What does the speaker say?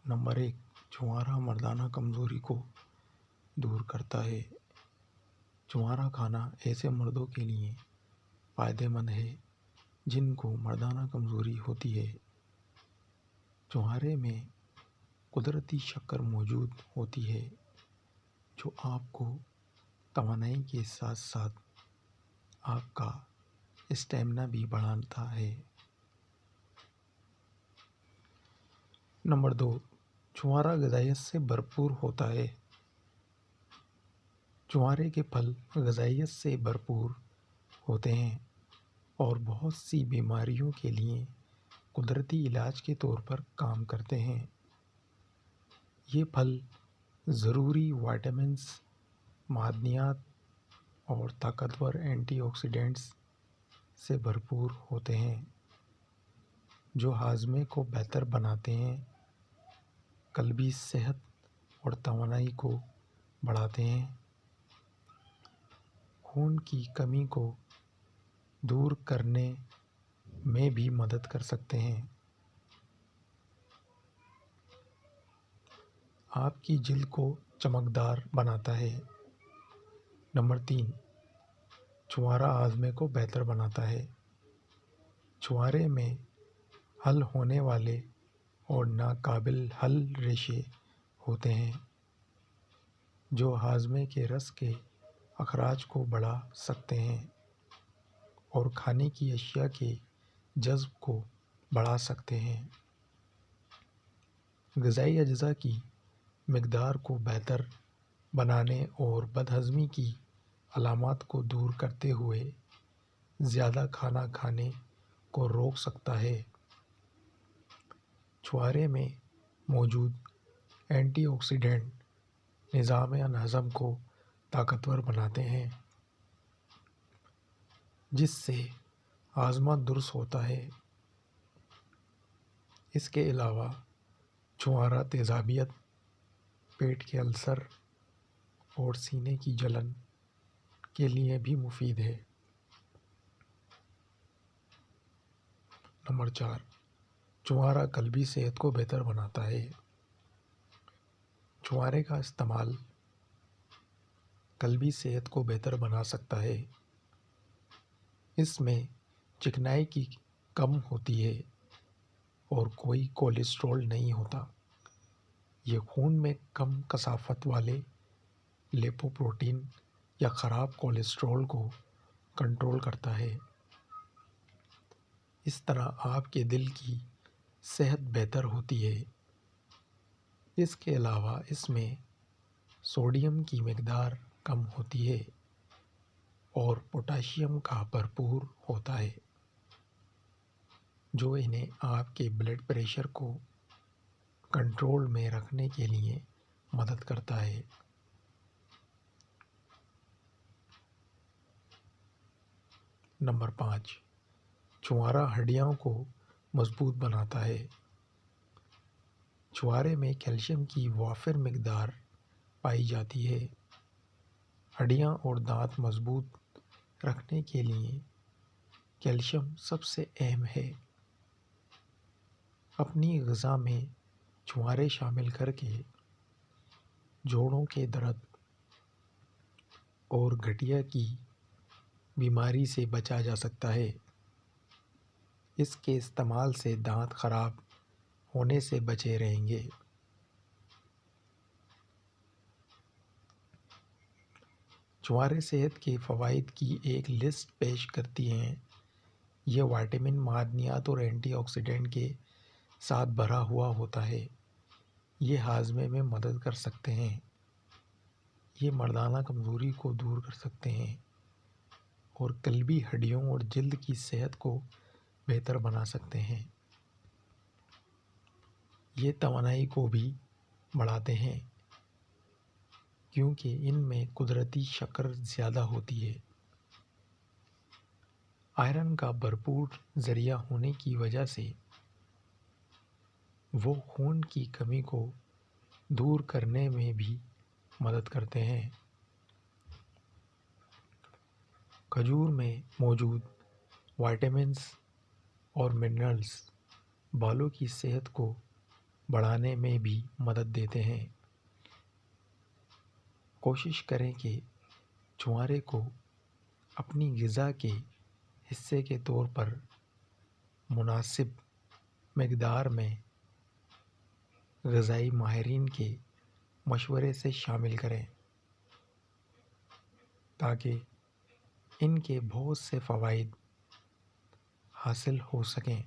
Number 1, छुआरा मर्दाना कमज़ोरी को दूर करता है। छुआरा खाना ऐसे मर्दों के लिए फ़ायदेमंद है जिनको मर्दाना कमज़ोरी होती है। छुआरे में कुदरती शक्कर मौजूद होती है जो आपको तवानाई के साथ साथ आपका स्टेमिना भी बढ़ाता है। नंबर 2, छुआरा ग़िज़ाइयत से भरपूर होता है। छुआरे के फल ग़िज़ाइयत से भरपूर होते हैं और बहुत सी बीमारियों के लिए कुदरती इलाज के तौर पर काम करते हैं। ये फल ज़रूरी विटामिन्स, मादनियात और ताकतवर एंटीऑक्सीडेंट्स से भरपूर होते हैं जो हाजमे को बेहतर बनाते हैं, कल्बी सेहत और तवानाई को बढ़ाते हैं, खून की कमी को दूर करने में भी मदद कर सकते हैं। आपकी जिल्द को चमकदार बनाता है। नंबर 3, छुआरा हाजमे को बेहतर बनाता है। छुआरे में हल होने वाले और नाकाबिल हल रेशे होते हैं जो हाजमे के रस के अखराज को बढ़ा सकते हैं और खाने की अशिया के जज़्ब को बढ़ा सकते हैं। ग़िज़ाई अज्जा की मिक़दार को बेहतर बनाने और बदहज़मी की अलामात को दूर करते हुए ज़्यादा खाना खाने को रोक सकता है। छुआरे में मौजूद एंटीऑक्सीडेंट निज़ाम हज़म को ताकतवर बनाते हैं जिससे हाजमा दुरुस्त होता है। इसके अलावा छुआरा तेज़ाबियत, पेट के अल्सर और सीने की जलन के लिए भी मुफीद है। नंबर 4, छुआरा कल्बी सेहत को बेहतर बनाता है। छुआरे का इस्तेमाल कल्बी सेहत को बेहतर बना सकता है। इसमें चिकनाई की कम होती है और कोई कोलेस्ट्रॉल नहीं होता। ये खून में कम कसाफत वाले लिपोप्रोटीन या ख़राब कोलेस्ट्रॉल को कंट्रोल करता है। इस तरह आपके दिल की सेहत बेहतर होती है। इसके अलावा इसमें सोडियम की मिक़दार कम होती है और पोटाशियम का भरपूर होता है जो इन्हें आपके ब्लड प्रेशर को कंट्रोल में रखने के लिए मदद करता है। नंबर 5, छुआरा हड्डियों को मजबूत बनाता है। छुआरे में कैल्शियम की वाफिर मिक़दार पाई जाती है। हड्डियाँ और दांत मजबूत रखने के लिए कैल्शियम सबसे अहम है। अपनी ग़िज़ा में छुआरे शामिल करके जोड़ों के दर्द और गठिया की बीमारी से बचा जा सकता है। इसके इस्तेमाल से दांत ख़राब होने से बचे रहेंगे। छुआरे सेहत के फ़वाइद की एक लिस्ट पेश करती हैं। यह विटामिन, मादनियात और एंटीऑक्सीडेंट के साथ भरा हुआ होता है। ये हाजमे में मदद कर सकते हैं। ये मर्दाना कमज़ोरी को दूर कर सकते हैं और कल्बी, हड्डियों और जिल्द की सेहत को बेहतर बना सकते हैं। ये तवानाई को भी बढ़ाते हैं क्योंकि इनमें कुदरती शक्कर ज़्यादा होती है। आयरन का भरपूर ज़रिया होने की वजह से वो खून की कमी को दूर करने में भी मदद करते हैं। खजूर में मौजूद विटामिन्स और मिनरल्स बालों की सेहत को بڑھانے میں بھی مدد دیتے ہیں۔ کوشش کریں کہ چھوارے کو اپنی غذا کے حصے کے طور پر مناسب مقدار میں غذائی ماہرین کے مشورے سے شامل کریں تاکہ ان کے بہت سے فوائد حاصل ہو سکیں۔